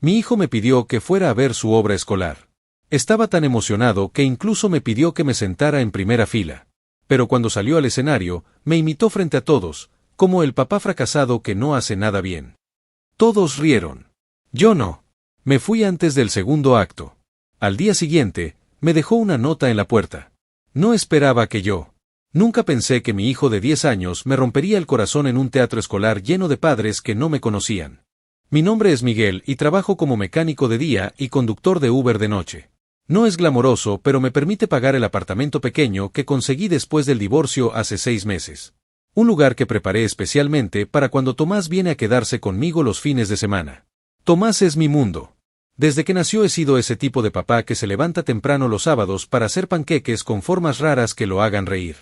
Mi hijo me pidió que fuera a ver su obra escolar. Estaba tan emocionado que incluso me pidió que me sentara en primera fila. Pero cuando salió al escenario, me imitó frente a todos, como el papá fracasado que no hace nada bien. Todos rieron. Yo no. Me fui antes del segundo acto. Al día siguiente, me dejó una nota en la puerta. No esperaba que yo. Nunca pensé que mi hijo de 10 años me rompería el corazón en un teatro escolar lleno de padres que no me conocían. Mi nombre es Miguel y trabajo como mecánico de día y conductor de Uber de noche. No es glamoroso, pero me permite pagar el apartamento pequeño que conseguí después del divorcio hace 6 meses. Un lugar que preparé especialmente para cuando Tomás viene a quedarse conmigo los fines de semana. Tomás es mi mundo. Desde que nació he sido ese tipo de papá que se levanta temprano los sábados para hacer panqueques con formas raras que lo hagan reír.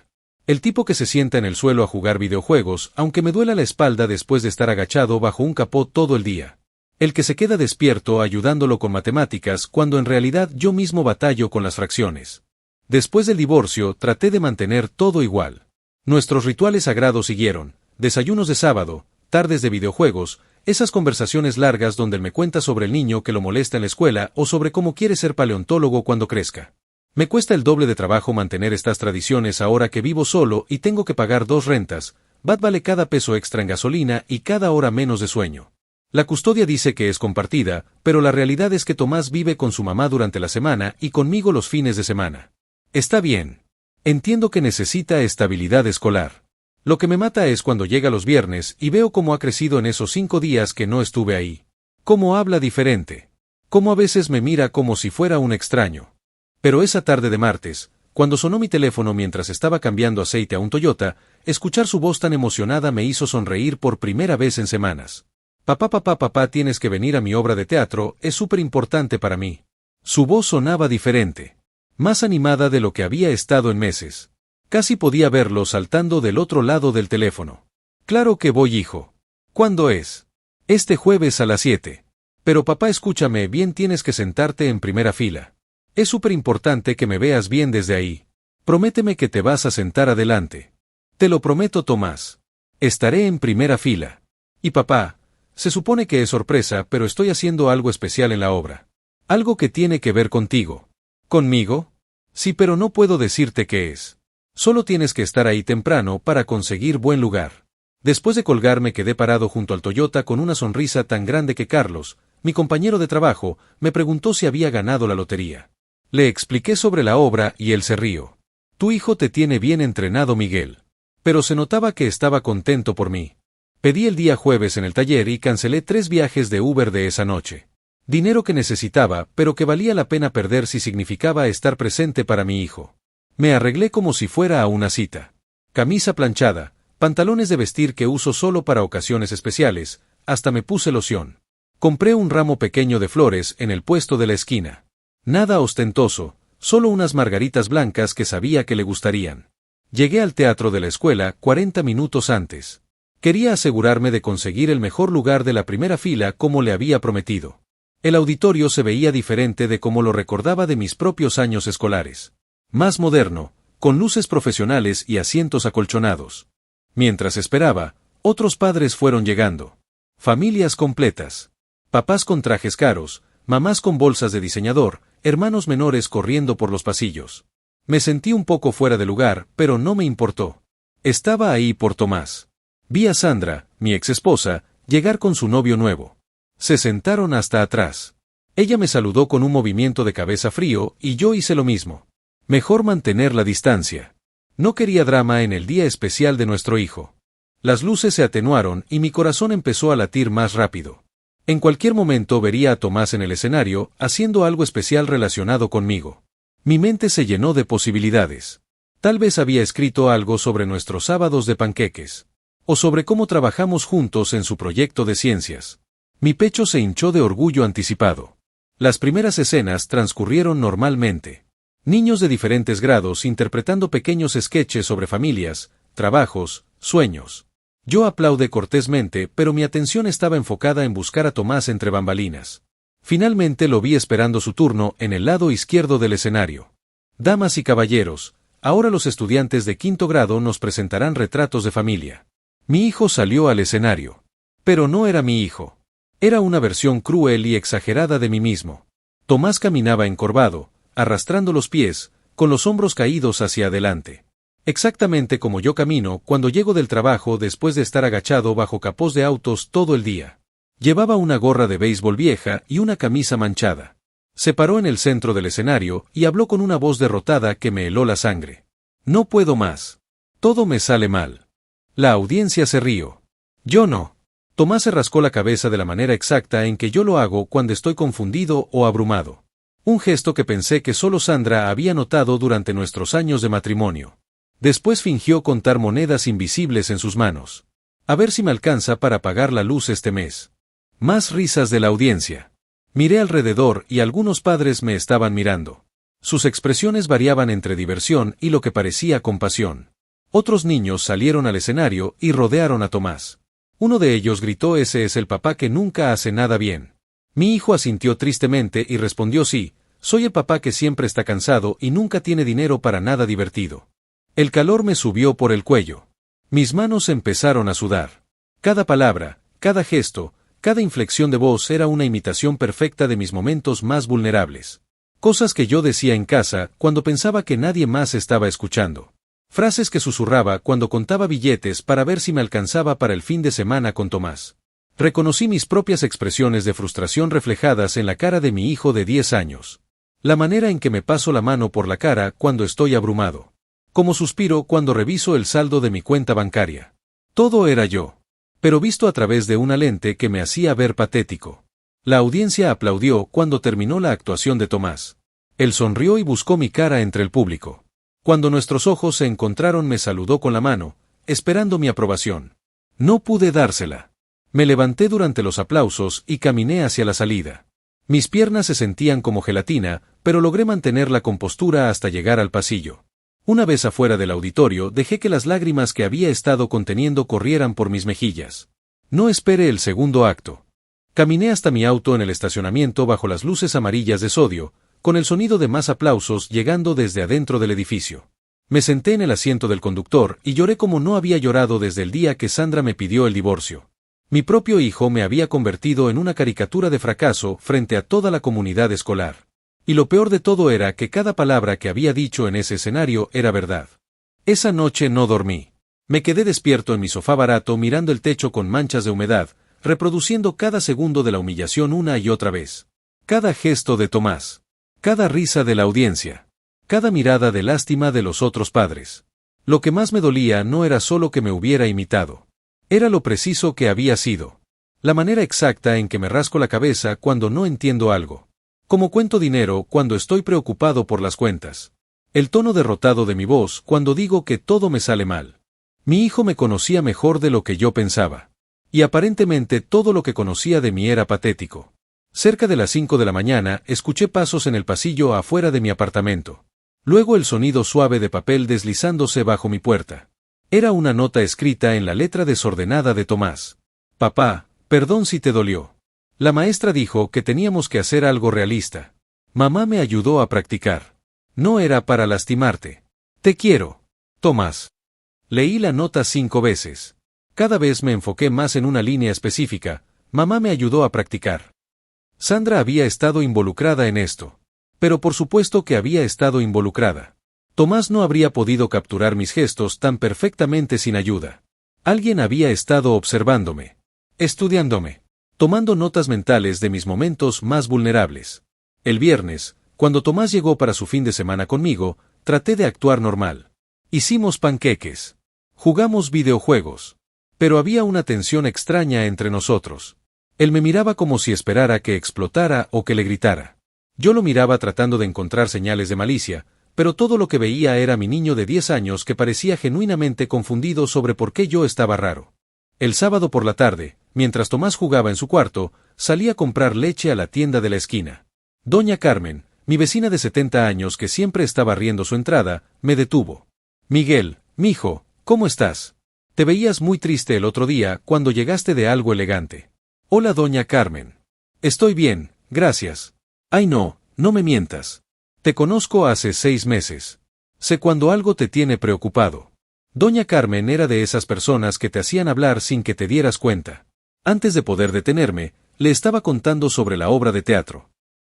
El tipo que se sienta en el suelo a jugar videojuegos, aunque me duela la espalda después de estar agachado bajo un capó todo el día. El que se queda despierto ayudándolo con matemáticas cuando en realidad yo mismo batallo con las fracciones. Después del divorcio traté de mantener todo igual. Nuestros rituales sagrados siguieron: desayunos de sábado, tardes de videojuegos, esas conversaciones largas donde él me cuenta sobre el niño que lo molesta en la escuela o sobre cómo quiere ser paleontólogo cuando crezca. Me cuesta el doble de trabajo mantener estas tradiciones ahora que vivo solo y tengo que pagar 2 rentas. Bat vale cada peso extra en gasolina y cada hora menos de sueño. La custodia dice que es compartida, pero la realidad es que Tomás vive con su mamá durante la semana y conmigo los fines de semana. Está bien. Entiendo que necesita estabilidad escolar. Lo que me mata es cuando llega los viernes y veo cómo ha crecido en esos 5 días que no estuve ahí. Cómo habla diferente. Cómo a veces me mira como si fuera un extraño. Pero esa tarde de martes, cuando sonó mi teléfono mientras estaba cambiando aceite a un Toyota, escuchar su voz tan emocionada me hizo sonreír por primera vez en semanas. Papá, tienes que venir a mi obra de teatro, es súper importante para mí. Su voz sonaba diferente. Más animada de lo que había estado en meses. Casi podía verlo saltando del otro lado del teléfono. Claro que voy, hijo. ¿Cuándo es? Este jueves a las 7. Pero papá, escúchame bien, tienes que sentarte en primera fila. Es súper importante que me veas bien desde ahí. Prométeme que te vas a sentar adelante. Te lo prometo, Tomás. Estaré en primera fila. Y papá, se supone que es sorpresa, pero estoy haciendo algo especial en la obra. Algo que tiene que ver contigo. ¿Conmigo? Sí, pero no puedo decirte qué es. Solo tienes que estar ahí temprano para conseguir buen lugar. Después de colgar me quedé parado junto al Toyota con una sonrisa tan grande que Carlos, mi compañero de trabajo, me preguntó si había ganado la lotería. Le expliqué sobre la obra y él se rió. Tu hijo te tiene bien entrenado, Miguel. Pero se notaba que estaba contento por mí. Pedí el día jueves en el taller y cancelé 3 viajes de Uber de esa noche. Dinero que necesitaba, pero que valía la pena perder si significaba estar presente para mi hijo. Me arreglé como si fuera a una cita. Camisa planchada, pantalones de vestir que uso solo para ocasiones especiales, hasta me puse loción. Compré un ramo pequeño de flores en el puesto de la esquina. Nada ostentoso, solo unas margaritas blancas que sabía que le gustarían. Llegué al teatro de la escuela 40 minutos antes. Quería asegurarme de conseguir el mejor lugar de la primera fila como le había prometido. El auditorio se veía diferente de como lo recordaba de mis propios años escolares. Más moderno, con luces profesionales y asientos acolchonados. Mientras esperaba, otros padres fueron llegando. Familias completas. Papás con trajes caros, mamás con bolsas de diseñador, hermanos menores corriendo por los pasillos. Me sentí un poco fuera de lugar, pero no me importó. Estaba ahí por Tomás. Vi a Sandra, mi exesposa, llegar con su novio nuevo. Se sentaron hasta atrás. Ella me saludó con un movimiento de cabeza frío y yo hice lo mismo. Mejor mantener la distancia. No quería drama en el día especial de nuestro hijo. Las luces se atenuaron y mi corazón empezó a latir más rápido. En cualquier momento vería a Tomás en el escenario, haciendo algo especial relacionado conmigo. Mi mente se llenó de posibilidades. Tal vez había escrito algo sobre nuestros sábados de panqueques. O sobre cómo trabajamos juntos en su proyecto de ciencias. Mi pecho se hinchó de orgullo anticipado. Las primeras escenas transcurrieron normalmente. Niños de diferentes grados interpretando pequeños sketches sobre familias, trabajos, sueños. Yo aplaudé cortésmente, pero mi atención estaba enfocada en buscar a Tomás entre bambalinas. Finalmente lo vi esperando su turno en el lado izquierdo del escenario. Damas y caballeros, ahora los estudiantes de 5º grado nos presentarán retratos de familia. Mi hijo salió al escenario. Pero no era mi hijo. Era una versión cruel y exagerada de mí mismo. Tomás caminaba encorvado, arrastrando los pies, con los hombros caídos hacia adelante. Exactamente como yo camino cuando llego del trabajo después de estar agachado bajo capós de autos todo el día. Llevaba una gorra de béisbol vieja y una camisa manchada. Se paró en el centro del escenario y habló con una voz derrotada que me heló la sangre. No puedo más. Todo me sale mal. La audiencia se rió. Yo no. Tomás se rascó la cabeza de la manera exacta en que yo lo hago cuando estoy confundido o abrumado. Un gesto que pensé que solo Sandra había notado durante nuestros años de matrimonio. Después fingió contar monedas invisibles en sus manos. A ver si me alcanza para pagar la luz este mes. Más risas de la audiencia. Miré alrededor y algunos padres me estaban mirando. Sus expresiones variaban entre diversión y lo que parecía compasión. Otros niños salieron al escenario y rodearon a Tomás. Uno de ellos gritó: «Ese es el papá que nunca hace nada bien». Mi hijo asintió tristemente y respondió: «Sí, soy el papá que siempre está cansado y nunca tiene dinero para nada divertido». El calor me subió por el cuello. Mis manos empezaron a sudar. Cada palabra, cada gesto, cada inflexión de voz era una imitación perfecta de mis momentos más vulnerables. Cosas que yo decía en casa cuando pensaba que nadie más estaba escuchando. Frases que susurraba cuando contaba billetes para ver si me alcanzaba para el fin de semana con Tomás. Reconocí mis propias expresiones de frustración reflejadas en la cara de mi hijo de 10 años. La manera en que me paso la mano por la cara cuando estoy abrumado. Como suspiro cuando reviso el saldo de mi cuenta bancaria. Todo era yo. Pero visto a través de una lente que me hacía ver patético. La audiencia aplaudió cuando terminó la actuación de Tomás. Él sonrió y buscó mi cara entre el público. Cuando nuestros ojos se encontraron me saludó con la mano, esperando mi aprobación. No pude dársela. Me levanté durante los aplausos y caminé hacia la salida. Mis piernas se sentían como gelatina, pero logré mantener la compostura hasta llegar al pasillo. Una vez afuera del auditorio dejé que las lágrimas que había estado conteniendo corrieran por mis mejillas. No esperé el segundo acto. Caminé hasta mi auto en el estacionamiento bajo las luces amarillas de sodio, con el sonido de más aplausos llegando desde adentro del edificio. Me senté en el asiento del conductor y lloré como no había llorado desde el día que Sandra me pidió el divorcio. Mi propio hijo me había convertido en una caricatura de fracaso frente a toda la comunidad escolar. Y lo peor de todo era que cada palabra que había dicho en ese escenario era verdad. Esa noche no dormí. Me quedé despierto en mi sofá barato mirando el techo con manchas de humedad, reproduciendo cada segundo de la humillación una y otra vez. Cada gesto de Tomás. Cada risa de la audiencia. Cada mirada de lástima de los otros padres. Lo que más me dolía no era solo que me hubiera imitado. Era lo preciso que había sido. La manera exacta en que me rasco la cabeza cuando no entiendo algo. Como cuento dinero cuando estoy preocupado por las cuentas. El tono derrotado de mi voz cuando digo que todo me sale mal. Mi hijo me conocía mejor de lo que yo pensaba. Y aparentemente todo lo que conocía de mí era patético. Cerca de las 5 de la mañana escuché pasos en el pasillo afuera de mi apartamento. Luego el sonido suave de papel deslizándose bajo mi puerta. Era una nota escrita en la letra desordenada de Tomás. Papá, perdón si te dolió. La maestra dijo que teníamos que hacer algo realista. Mamá me ayudó a practicar. No era para lastimarte. Te quiero. Tomás. Leí la nota 5 veces. Cada vez me enfoqué más en una línea específica. Mamá me ayudó a practicar. Sandra había estado involucrada en esto. Pero por supuesto que había estado involucrada. Tomás no habría podido capturar mis gestos tan perfectamente sin ayuda. Alguien había estado observándome. Estudiándome. Tomando notas mentales de mis momentos más vulnerables. El viernes, cuando Tomás llegó para su fin de semana conmigo, traté de actuar normal. Hicimos panqueques. Jugamos videojuegos. Pero había una tensión extraña entre nosotros. Él me miraba como si esperara que explotara o que le gritara. Yo lo miraba tratando de encontrar señales de malicia, pero todo lo que veía era mi niño de 10 años que parecía genuinamente confundido sobre por qué yo estaba raro. El sábado por la tarde, mientras Tomás jugaba en su cuarto, salí a comprar leche a la tienda de la esquina. Doña Carmen, mi vecina de 70 años que siempre estaba riendo su entrada, me detuvo. Miguel, mijo, ¿cómo estás? Te veías muy triste el otro día cuando llegaste de algo elegante. Hola doña Carmen. Estoy bien, gracias. Ay no, no me mientas. Te conozco hace 6 meses. Sé cuando algo te tiene preocupado. Doña Carmen era de esas personas que te hacían hablar sin que te dieras cuenta. Antes de poder detenerme, Le estaba contando sobre la obra de teatro.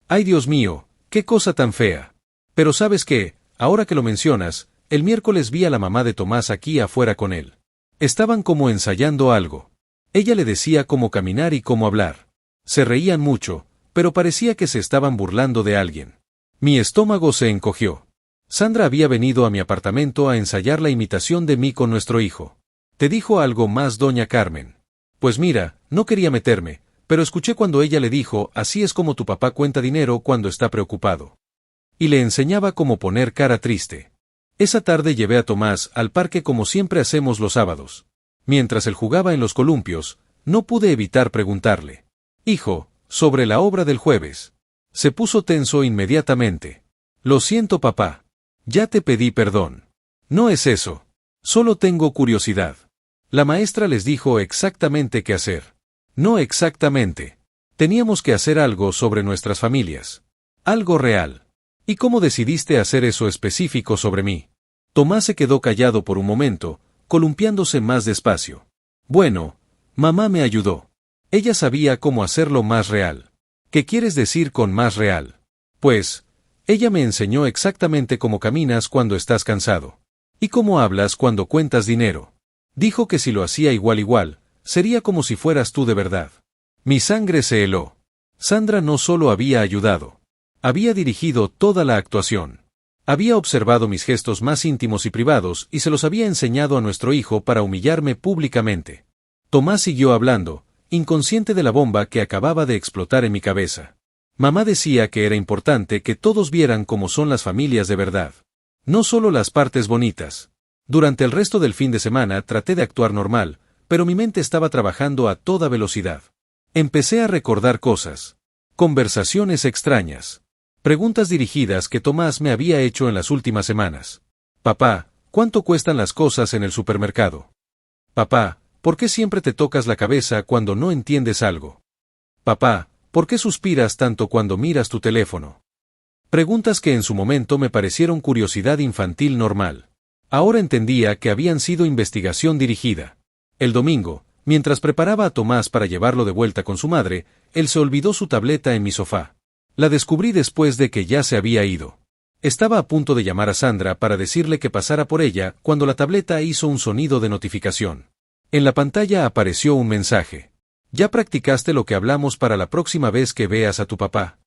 ¡Ay, Dios mío! ¡Qué cosa tan fea! Pero ¿sabes qué? Ahora que lo mencionas, el miércoles vi a la mamá de Tomás aquí afuera con él. Estaban como ensayando algo. Ella le decía cómo caminar y cómo hablar. Se reían mucho, pero parecía que se estaban burlando de alguien. Mi estómago se encogió. Sandra había venido a mi apartamento a ensayar la imitación de mí con nuestro hijo. ¿Te dijo algo más, doña Carmen? Pues mira, no quería meterme, pero escuché cuando ella le dijo, así es como tu papá cuenta dinero cuando está preocupado. Y le enseñaba cómo poner cara triste. Esa tarde llevé a Tomás al parque como siempre hacemos los sábados. Mientras él jugaba en los columpios, no pude evitar preguntarle. Hijo, sobre la obra del jueves. Se puso tenso inmediatamente. Lo siento, papá. Ya te pedí perdón. No es eso. Solo tengo curiosidad. La maestra les dijo exactamente qué hacer. No exactamente. Teníamos que hacer algo sobre nuestras familias. Algo real. ¿Y cómo decidiste hacer eso específico sobre mí? Tomás se quedó callado por un momento, columpiándose más despacio. Bueno, mamá me ayudó. Ella sabía cómo hacerlo más real. ¿Qué quieres decir con más real? Pues, ella me enseñó exactamente cómo caminas cuando estás cansado. Y cómo hablas cuando cuentas dinero. Dijo que si lo hacía igual, sería como si fueras tú de verdad. Mi sangre se heló. Sandra no solo había ayudado. Había dirigido toda la actuación. Había observado mis gestos más íntimos y privados y se los había enseñado a nuestro hijo para humillarme públicamente. Tomás siguió hablando, inconsciente de la bomba que acababa de explotar en mi cabeza. Mamá decía que era importante que todos vieran cómo son las familias de verdad. No solo las partes bonitas. Durante el resto del fin de semana traté de actuar normal, pero mi mente estaba trabajando a toda velocidad. Empecé a recordar cosas. Conversaciones extrañas. Preguntas dirigidas que Tomás me había hecho en las últimas semanas. Papá, ¿cuánto cuestan las cosas en el supermercado? Papá, ¿por qué siempre te tocas la cabeza cuando no entiendes algo? Papá, ¿por qué suspiras tanto cuando miras tu teléfono? Preguntas que en su momento me parecieron curiosidad infantil normal. Ahora entendía que habían sido investigación dirigida. El domingo, mientras preparaba a Tomás para llevarlo de vuelta con su madre, él se olvidó su tableta en mi sofá. La descubrí después de que ya se había ido. Estaba a punto de llamar a Sandra para decirle que pasara por ella cuando la tableta hizo un sonido de notificación. En la pantalla apareció un mensaje. ¿Ya practicaste lo que hablamos para la próxima vez que veas a tu papá?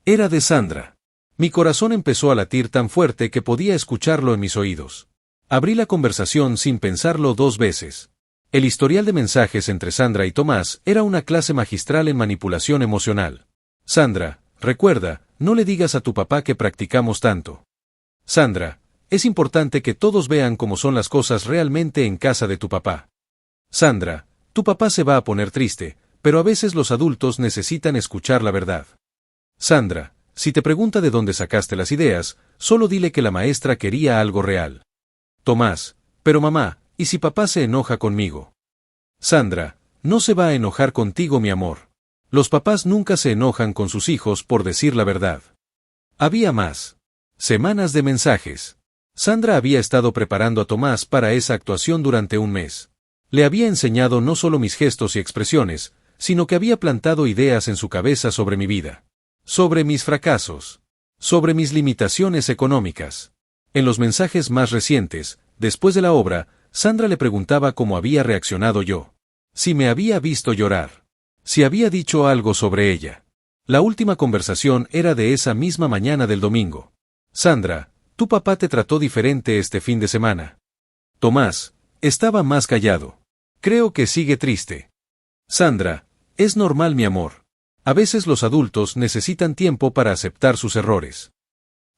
Era de Sandra. Mi corazón empezó a latir tan fuerte que podía escucharlo en mis oídos. Abrí la conversación sin pensarlo 2 veces. El historial de mensajes entre Sandra y Tomás era una clase magistral en manipulación emocional. Sandra, recuerda, no le digas a tu papá que practicamos tanto. Sandra, es importante que todos vean cómo son las cosas realmente en casa de tu papá. Sandra, tu papá se va a poner triste, pero a veces los adultos necesitan escuchar la verdad. Sandra, si te pregunta de dónde sacaste las ideas, solo dile que la maestra quería algo real. Tomás, pero mamá, ¿y si papá se enoja conmigo? Sandra, no se va a enojar contigo, mi amor. Los papás nunca se enojan con sus hijos por decir la verdad. Había más. Semanas de mensajes. Sandra había estado preparando a Tomás para esa actuación durante un mes. Le había enseñado no solo mis gestos y expresiones, sino que había plantado ideas en su cabeza sobre mi vida. Sobre mis fracasos. Sobre mis limitaciones económicas. En los mensajes más recientes, después de la obra, Sandra le preguntaba cómo había reaccionado yo. Si me había visto llorar. Si había dicho algo sobre ella. La última conversación era de esa misma mañana del domingo. Sandra, tu papá te trató diferente este fin de semana. Tomás, estaba más callado. Creo que sigue triste. Sandra, es normal, mi amor. A veces los adultos necesitan tiempo para aceptar sus errores.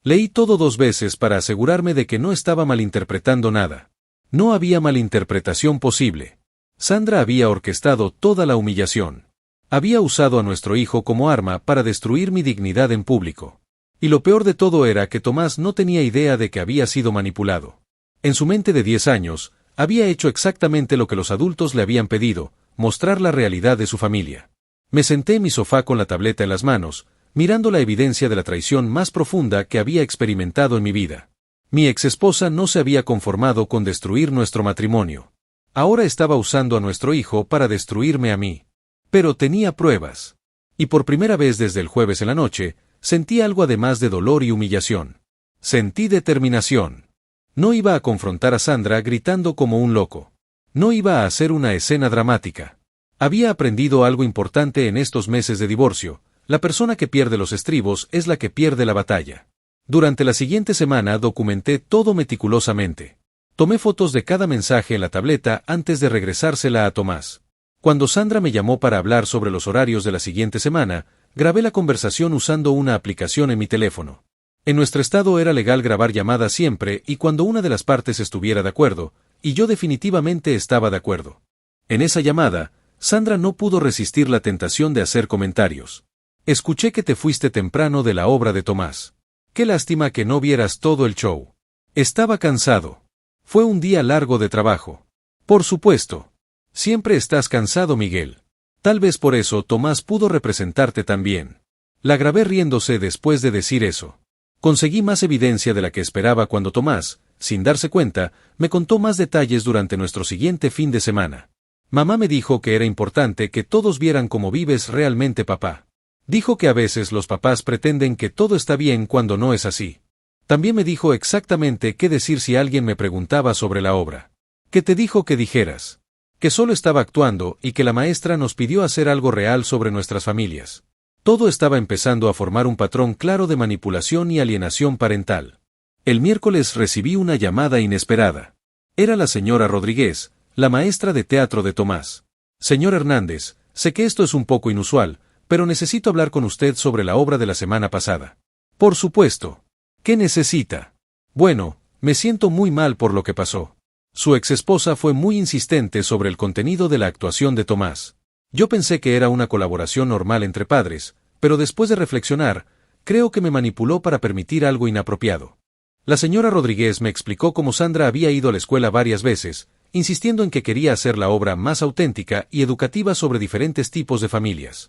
Leí todo 2 veces para asegurarme de que no estaba malinterpretando nada. No había malinterpretación posible. Sandra había orquestado toda la humillación. Había usado a nuestro hijo como arma para destruir mi dignidad en público. Y lo peor de todo era que Tomás no tenía idea de que había sido manipulado. En su mente de 10 años, había hecho exactamente lo que los adultos le habían pedido, mostrar la realidad de su familia. Me senté en mi sofá con la tableta en las manos, mirando la evidencia de la traición más profunda que había experimentado en mi vida. Mi exesposa no se había conformado con destruir nuestro matrimonio. Ahora estaba usando a nuestro hijo para destruirme a mí. Pero tenía pruebas. Y por primera vez desde el jueves en la noche, sentí algo además de dolor y humillación. Sentí determinación. No iba a confrontar a Sandra gritando como un loco. No iba a hacer una escena dramática. Había aprendido algo importante en estos meses de divorcio: la persona que pierde los estribos es la que pierde la batalla. Durante la siguiente semana documenté todo meticulosamente. Tomé fotos de cada mensaje en la tableta antes de regresársela a Tomás. Cuando Sandra me llamó para hablar sobre los horarios de la siguiente semana, grabé la conversación usando una aplicación en mi teléfono. En nuestro estado era legal grabar llamadas siempre y cuando una de las partes estuviera de acuerdo, y yo definitivamente estaba de acuerdo. En esa llamada, Sandra no pudo resistir la tentación de hacer comentarios. Escuché que te fuiste temprano de la obra de Tomás. Qué lástima que no vieras todo el show. Estaba cansado. Fue un día largo de trabajo. Por supuesto. Siempre estás cansado, Miguel. Tal vez por eso Tomás pudo representarte tan bien. La grabé riéndose después de decir eso. Conseguí más evidencia de la que esperaba cuando Tomás, sin darse cuenta, me contó más detalles durante nuestro siguiente fin de semana. Mamá me dijo que era importante que todos vieran cómo vives realmente, papá. Dijo que a veces los papás pretenden que todo está bien cuando no es así. También me dijo exactamente qué decir si alguien me preguntaba sobre la obra. ¿Qué te dijo que dijeras? Que solo estaba actuando y que la maestra nos pidió hacer algo real sobre nuestras familias. Todo estaba empezando a formar un patrón claro de manipulación y alienación parental. El miércoles recibí una llamada inesperada. Era la señora Rodríguez, la maestra de teatro de Tomás. Señor Hernández, sé que esto es un poco inusual, pero necesito hablar con usted sobre la obra de la semana pasada. Por supuesto. ¿Qué necesita? Bueno, me siento muy mal por lo que pasó. Su exesposa fue muy insistente sobre el contenido de la actuación de Tomás. Yo pensé que era una colaboración normal entre padres, pero después de reflexionar, creo que me manipuló para permitir algo inapropiado. La señora Rodríguez me explicó cómo Sandra había ido a la escuela varias veces, insistiendo en que quería hacer la obra más auténtica y educativa sobre diferentes tipos de familias.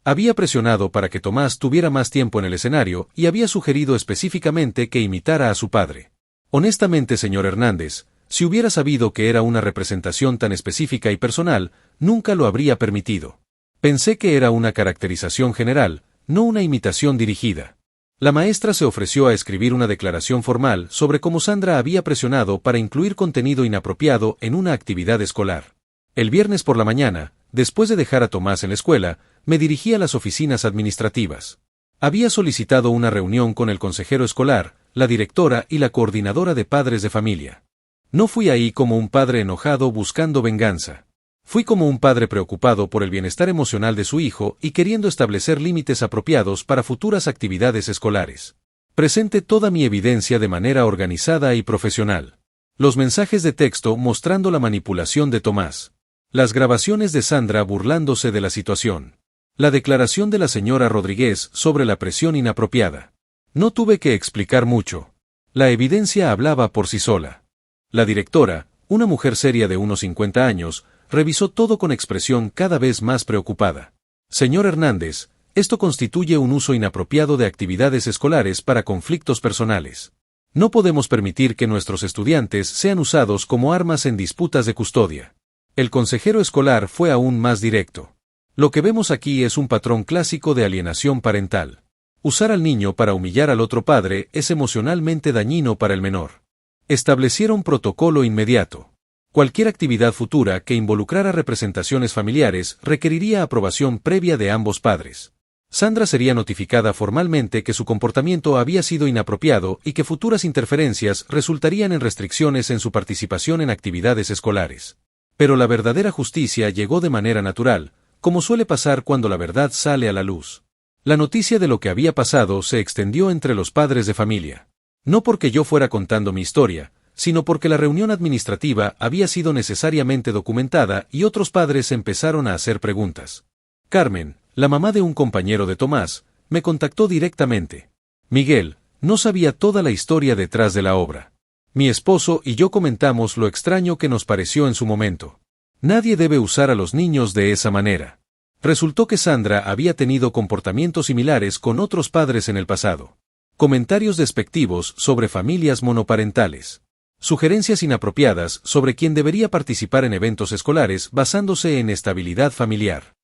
Había presionado para que Tomás tuviera más tiempo en el escenario y había sugerido específicamente que imitara a su padre. Honestamente, señor Hernández, si hubiera sabido que era una representación tan específica y personal, nunca lo habría permitido. Pensé que era una caracterización general, no una imitación dirigida. La maestra se ofreció a escribir una declaración formal sobre cómo Sandra había presionado para incluir contenido inapropiado en una actividad escolar. El viernes por la mañana, después de dejar a Tomás en la escuela, me dirigí a las oficinas administrativas. Había solicitado una reunión con el consejero escolar, la directora y la coordinadora de padres de familia. No fui ahí como un padre enojado buscando venganza. Fui como un padre preocupado por el bienestar emocional de su hijo y queriendo establecer límites apropiados para futuras actividades escolares. Presenté toda mi evidencia de manera organizada y profesional. Los mensajes de texto mostrando la manipulación de Tomás. Las grabaciones de Sandra burlándose de la situación. La declaración de la señora Rodríguez sobre la presión inapropiada. No tuve que explicar mucho. La evidencia hablaba por sí sola. La directora, una mujer seria de unos 50 años, revisó todo con expresión cada vez más preocupada. Señor Hernández, esto constituye un uso inapropiado de actividades escolares para conflictos personales. No podemos permitir que nuestros estudiantes sean usados como armas en disputas de custodia. El consejero escolar fue aún más directo. Lo que vemos aquí es un patrón clásico de alienación parental. Usar al niño para humillar al otro padre es emocionalmente dañino para el menor. Establecieron protocolo inmediato. Cualquier actividad futura que involucrara representaciones familiares requeriría aprobación previa de ambos padres. Sandra sería notificada formalmente que su comportamiento había sido inapropiado y que futuras interferencias resultarían en restricciones en su participación en actividades escolares. Pero la verdadera justicia llegó de manera natural, como suele pasar cuando la verdad sale a la luz. La noticia de lo que había pasado se extendió entre los padres de familia. No porque yo fuera contando mi historia, sino porque la reunión administrativa había sido necesariamente documentada y otros padres empezaron a hacer preguntas. Carmen, la mamá de un compañero de Tomás, me contactó directamente. Miguel, no sabía toda la historia detrás de la obra. Mi esposo y yo comentamos lo extraño que nos pareció en su momento. Nadie debe usar a los niños de esa manera. Resultó que Sandra había tenido comportamientos similares con otros padres en el pasado. Comentarios despectivos sobre familias monoparentales. Sugerencias inapropiadas sobre quién debería participar en eventos escolares basándose en estabilidad familiar.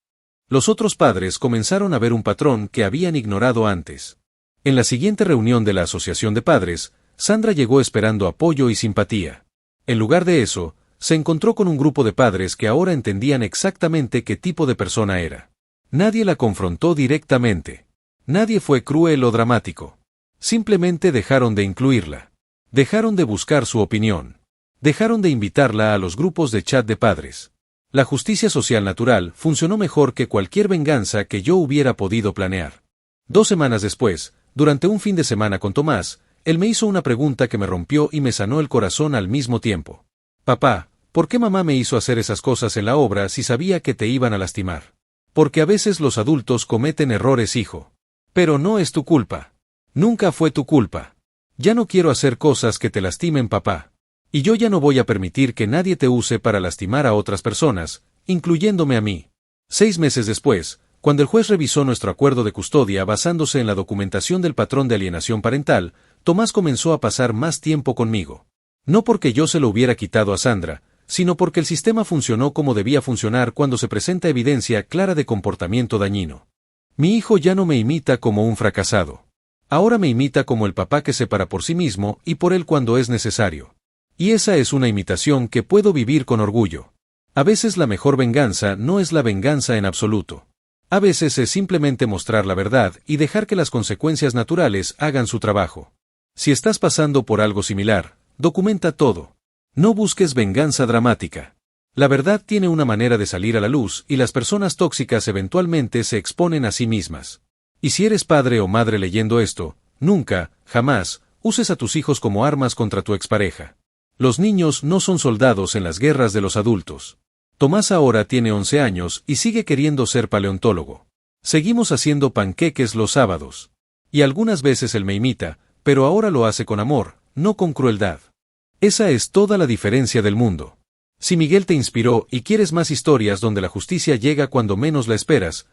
Los otros padres comenzaron a ver un patrón que habían ignorado antes. En la siguiente reunión de la asociación de padres, Sandra llegó esperando apoyo y simpatía. En lugar de eso, se encontró con un grupo de padres que ahora entendían exactamente qué tipo de persona era. Nadie la confrontó directamente. Nadie fue cruel o dramático. Simplemente dejaron de incluirla. Dejaron de buscar su opinión. Dejaron de invitarla a los grupos de chat de padres. La justicia social natural funcionó mejor que cualquier venganza que yo hubiera podido planear. 2 semanas después, durante un fin de semana con Tomás, él me hizo una pregunta que me rompió y me sanó el corazón al mismo tiempo. Papá, ¿por qué mamá me hizo hacer esas cosas en la obra si sabía que te iban a lastimar? Porque a veces los adultos cometen errores, hijo. Pero no es tu culpa. Nunca fue tu culpa. Ya no quiero hacer cosas que te lastimen, papá. Y yo ya no voy a permitir que nadie te use para lastimar a otras personas, incluyéndome a mí. 6 meses después, cuando el juez revisó nuestro acuerdo de custodia basándose en la documentación del patrón de alienación parental, Tomás comenzó a pasar más tiempo conmigo. No porque yo se lo hubiera quitado a Sandra, sino porque el sistema funcionó como debía funcionar cuando se presenta evidencia clara de comportamiento dañino. Mi hijo ya no me imita como un fracasado. Ahora me imita como el papá que se para por sí mismo y por él cuando es necesario. Y esa es una imitación que puedo vivir con orgullo. A veces la mejor venganza no es la venganza en absoluto. A veces es simplemente mostrar la verdad y dejar que las consecuencias naturales hagan su trabajo. Si estás pasando por algo similar, documenta todo. No busques venganza dramática. La verdad tiene una manera de salir a la luz y las personas tóxicas eventualmente se exponen a sí mismas. Y si eres padre o madre leyendo esto, nunca, jamás, uses a tus hijos como armas contra tu expareja. Los niños no son soldados en las guerras de los adultos. Tomás ahora tiene 11 años y sigue queriendo ser paleontólogo. Seguimos haciendo panqueques los sábados. Y algunas veces él me imita, pero ahora lo hace con amor, no con crueldad. Esa es toda la diferencia del mundo. Si Miguel te inspiró y quieres más historias donde la justicia llega cuando menos la esperas,